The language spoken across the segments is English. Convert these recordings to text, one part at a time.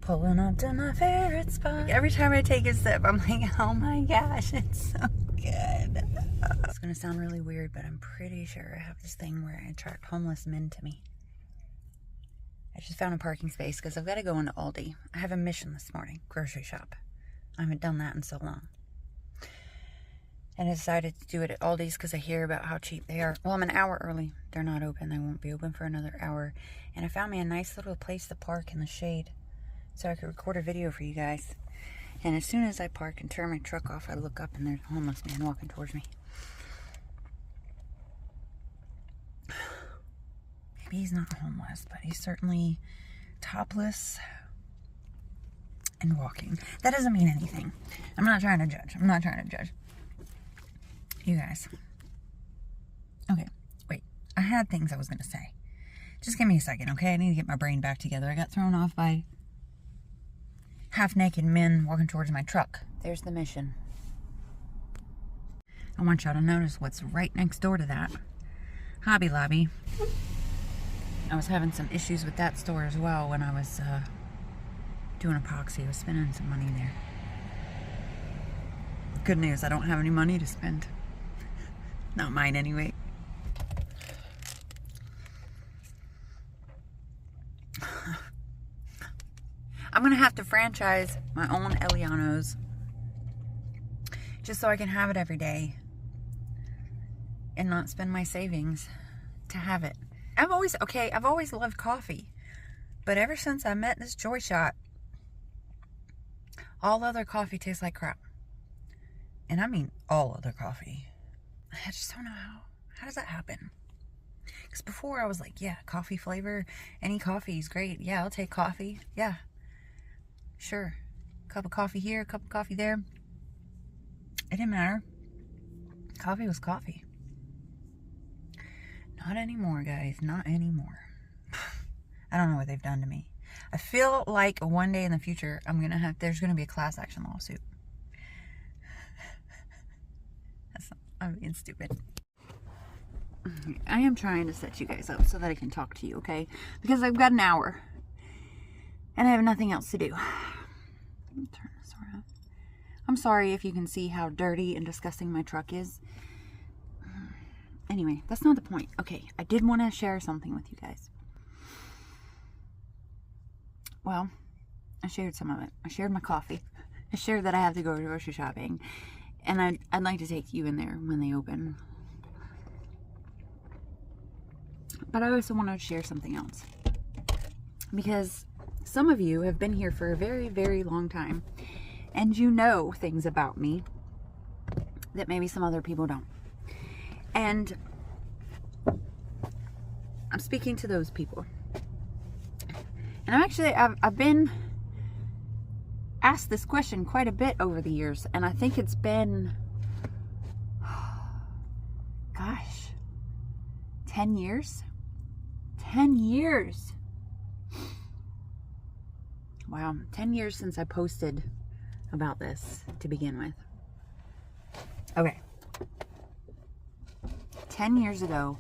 Pulling up to my favorite spot. Every time I take a sip, I'm like, oh my gosh, it's so good. It's gonna sound really weird, but I'm pretty sure I have this thing where I attract homeless men to me. I just found a parking space because I've got to go into Aldi. I have a mission this morning, grocery shop. I haven't done that in so long. And I decided to do it at Aldi's because I hear about how cheap they are. Well, I'm an hour early. They're not open. They won't be open for another hour. And I found me a nice little place to park in the shade so I could record a video for you guys. And as soon as I park and turn my truck off, I look up and there's a homeless man walking towards me. Maybe he's not homeless, but he's certainly topless and walking. That doesn't mean anything. I'm not trying to judge. I'm not trying to judge. You guys. Okay, wait. I had things I was going to say. Just give me a second, okay? I need to get my brain back together. I got thrown off by half-naked men walking towards my truck. There's the mission. I want y'all to notice what's right next door to that. Hobby Lobby. I was having some issues with that store as well when I was doing epoxy. I was spending some money there. Good news, I don't have any money to spend. Not mine anyway. I'm gonna have to franchise my own Ellianos just so I can have it every day and not spend my savings to have it. I've always loved coffee, but ever since I met this Joy Shot, all other coffee tastes like crap. And I mean all other coffee. I just don't know how does that happen? Because before I was like, yeah, coffee flavor, any coffee is great. Yeah, I'll take coffee. Yeah, sure. Cup of coffee here, cup of coffee there. It didn't matter. Coffee was coffee. Not anymore, guys. Not anymore. I don't know what they've done to me. I feel like one day in the future, there's gonna be a class action lawsuit. I'm being stupid. I am trying to set you guys up so that I can talk to you, okay? Because I've got an hour and I have nothing else to do. Let me turn this around. I'm sorry if you can see how dirty and disgusting my truck is. Anyway, that's not the point. Okay, I did want to share something with you guys. Well, I shared some of it. I shared my coffee. I shared that I have to go grocery shopping. And I'd like to take you in there when they open. But I also want to share something else. Because some of you have been here for a very, very long time. And you know things about me that maybe some other people don't. And I'm speaking to those people. And I've been asked this question quite a bit over the years. And I think it's been, gosh, 10 years? 10 years. Wow, 10 years since I posted about this to begin with. Okay. 10 years ago,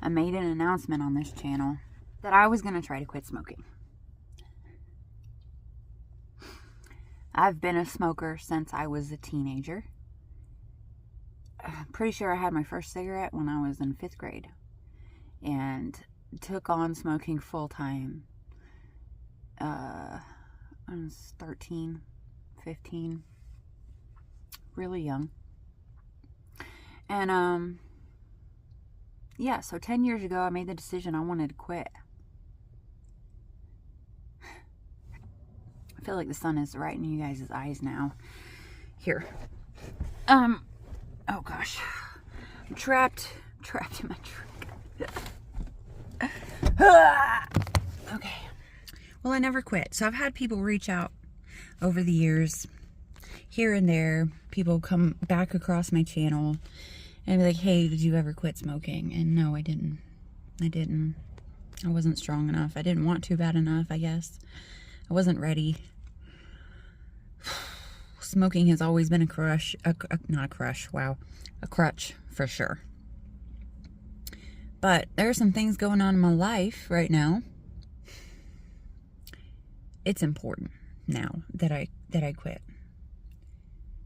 I made an announcement on this channel that I was going to try to quit smoking. I've been a smoker since I was a teenager. I'm pretty sure I had my first cigarette when I was in 5th grade. And took on smoking full time. I was 13, 15. Really young. And, yeah, so 10 years ago, I made the decision I wanted to quit. I feel like the sun is right in you guys' eyes now. Here. Oh gosh. I'm trapped in my truck. Okay. Well, I never quit. So I've had people reach out over the years, here and there. People come back across my channel and be like, hey, did you ever quit smoking? And no, I didn't. I wasn't strong enough. I didn't want to bad enough, I guess. I wasn't ready. Smoking has always been a crutch for sure. But there are some things going on in my life right now it's important now that I quit.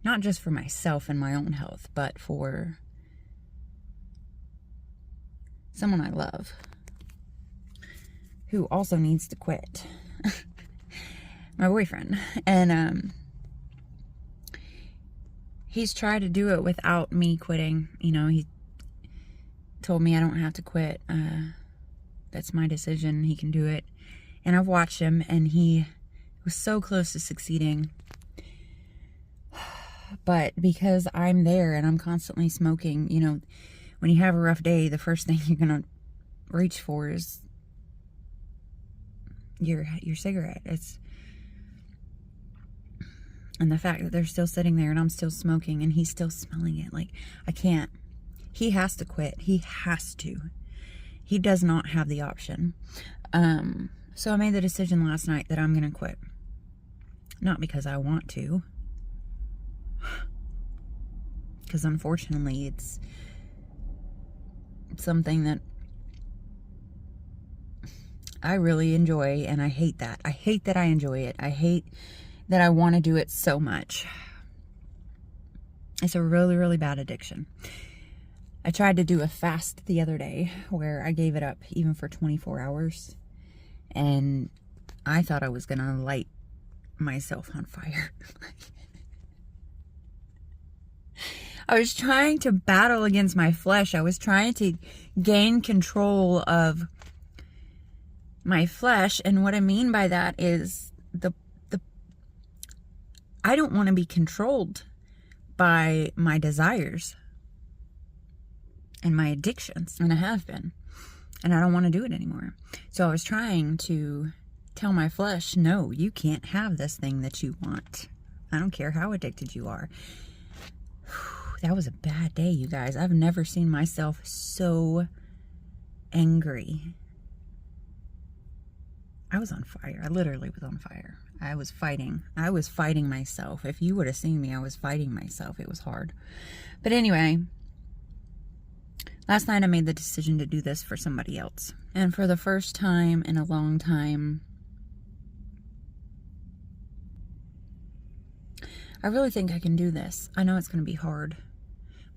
Not just for myself and my own health, but for someone I love who also needs to quit. My boyfriend. And he's tried to do it without me quitting. You know, he told me I don't have to quit. That's my decision. He can do it. And I've watched him, and he was so close to succeeding. But because I'm there and I'm constantly smoking, you know, when you have a rough day, the first thing you're going to reach for is your cigarette. And the fact that they're still sitting there and I'm still smoking and he's still smelling it, like, I can't. He has to quit. He has to. He does not have the option. So I made the decision last night that I'm going to quit. Not because I want to. Because unfortunately, it's something that I really enjoy, and I hate that. I hate that I enjoy it. I hate that I want to do it so much. It's a really, really bad addiction. I tried to do a fast the other day where I gave it up even for 24 hours. And I thought I was going to light myself on fire. I was trying to battle against my flesh. I was trying to gain control of my flesh. And what I mean by that is I don't want to be controlled by my desires and my addictions. And I have been. And I don't want to do it anymore. So I was trying to tell my flesh, no, you can't have this thing that you want. I don't care how addicted you are. That was a bad day, you guys. I've never seen myself so angry. I was on fire. I literally was on fire. I was fighting. I was fighting myself. If you would have seen me, I was fighting myself. It was hard. But anyway, last night I made the decision to do this for somebody else. And for the first time in a long time, I really think I can do this. I know it's going to be hard.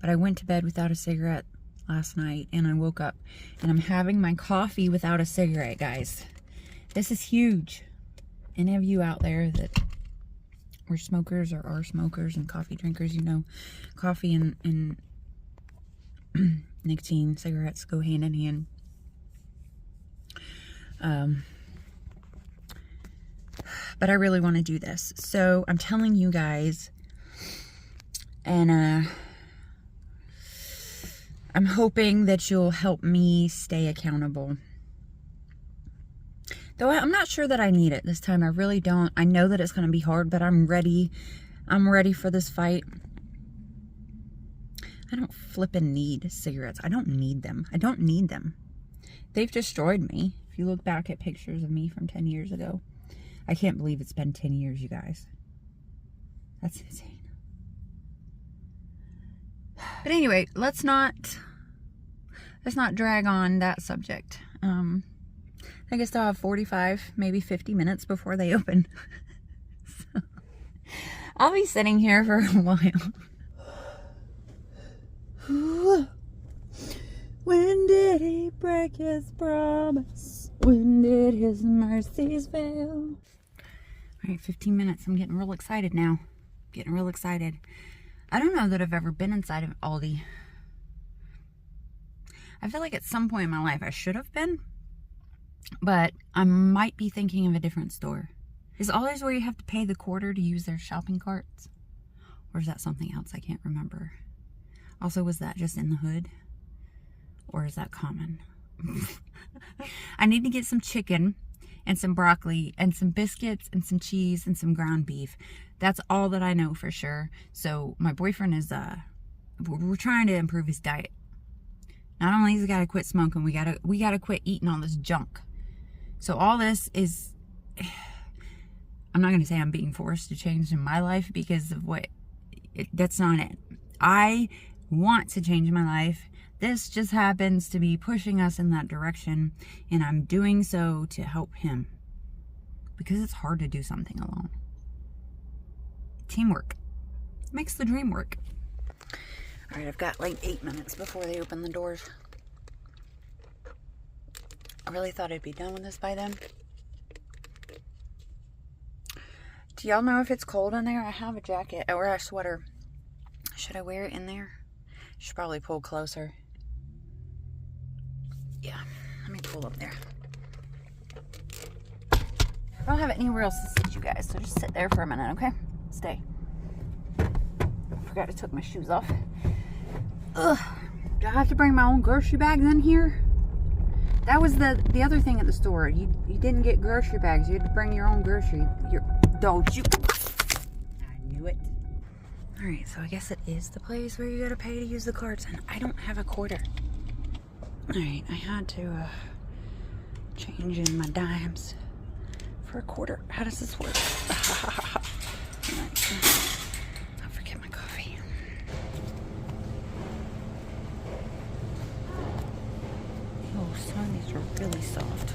But I went to bed without a cigarette last night, and I woke up and I'm having my coffee without a cigarette, guys. This is huge. Any of you out there that were smokers or are smokers and coffee drinkers, you know, coffee and nicotine, cigarettes go hand in hand. But I really want to do this. So I'm telling you guys, and I'm hoping that you'll help me stay accountable. Though I'm not sure that I need it this time. I really don't. I know that it's going to be hard, but I'm ready. I'm ready for this fight. I don't flippin' need cigarettes. I don't need them. I don't need them. They've destroyed me. If you look back at pictures of me from 10 years ago, I can't believe it's been 10 years, you guys. That's insane. But anyway, let's not drag on that subject. I guess I'll have 45, maybe 50 minutes before they open. So, I'll be sitting here for a while. When did he break his promise? When did his mercies fail? Alright, 15 minutes. I'm getting real excited now. Getting real excited. I don't know that I've ever been inside of Aldi. I feel like at some point in my life I should have been. But I might be thinking of a different store. Is Aldi's where you have to pay the quarter to use their shopping carts? Or is that something else? I can't remember. Also, was that just in the hood? Or is that common? I need to get some chicken and some broccoli and some biscuits and some cheese and some ground beef. That's all that I know for sure. So my boyfriend is, we're trying to improve his diet. Not only has he got to quit smoking, we gotta quit eating all this junk. So all this is, I'm not going to say I'm being forced to change in my life because of that's not it. I want to change my life. This just happens to be pushing us in that direction, and I'm doing so to help him. because it's hard to do something alone. Teamwork makes the dream work. All right, I've got like 8 minutes before they open the doors. I really thought I'd be done with this by then. Do y'all know if it's cold in there? I have a jacket or a sweater. Should I wear it in there? Should probably pull closer. Yeah, let me pull up there. I don't have anywhere else to sit, you guys, so just sit there for a minute, okay? Stay. I forgot to take my shoes off. Ugh. Do I have to bring my own grocery bags in here? That was the other thing at the store. You didn't get grocery bags. You had to bring your own grocery. Don't you? I knew it. All right, so I guess it is the place where you gotta pay to use the cards, and I don't have a quarter. All right, I had to change in my dimes for a quarter. How does this work? All right. I'll forget my coffee. Oh, some of these are really soft.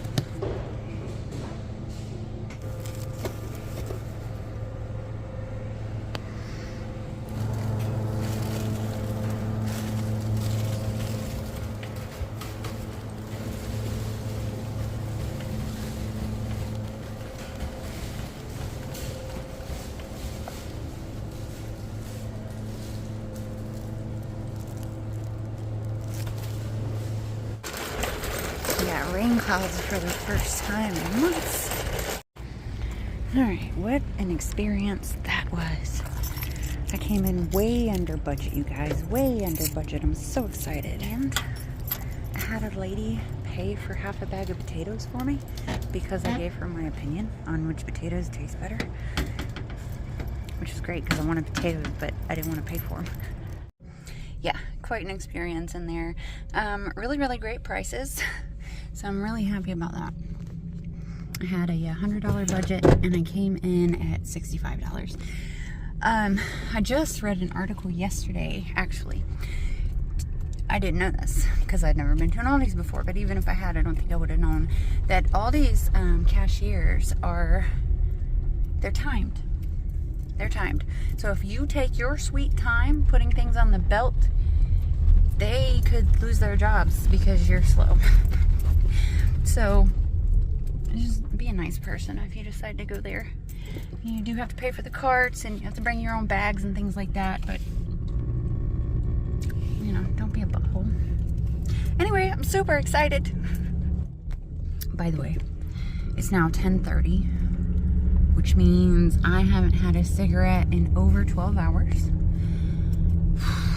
Yeah, rain clouds for the first time in months. Alright, what an experience that was. I came in way under budget, you guys. Way under budget. I'm so excited. And I had a lady pay for half a bag of potatoes for me because I gave her my opinion on which potatoes taste better. Which is great because I wanted potatoes, but I didn't want to pay for them. Yeah, quite an experience in there. Really, really great prices. So I'm really happy about that. I had a $100 budget and I came in at $65. I just read an article yesterday, actually. I didn't know this because I'd never been to an Aldi's before, but even if I had, I don't think I would have known that Aldi's cashiers they're timed. They're timed. So if you take your sweet time putting things on the belt, they could lose their jobs because you're slow. So just be a nice person if you decide to go there. You do have to pay for the carts and you have to bring your own bags and things like that, but you know, don't be a butthole. Anyway, I'm super excited. By the way, it's now 10:30, which means I haven't had a cigarette in over 12 hours.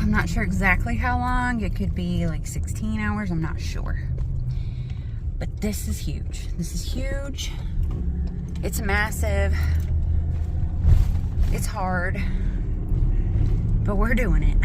I'm not sure exactly how long. It could be like 16 hours. I'm not sure. But this is huge. This is huge. It's massive. It's hard. But we're doing it.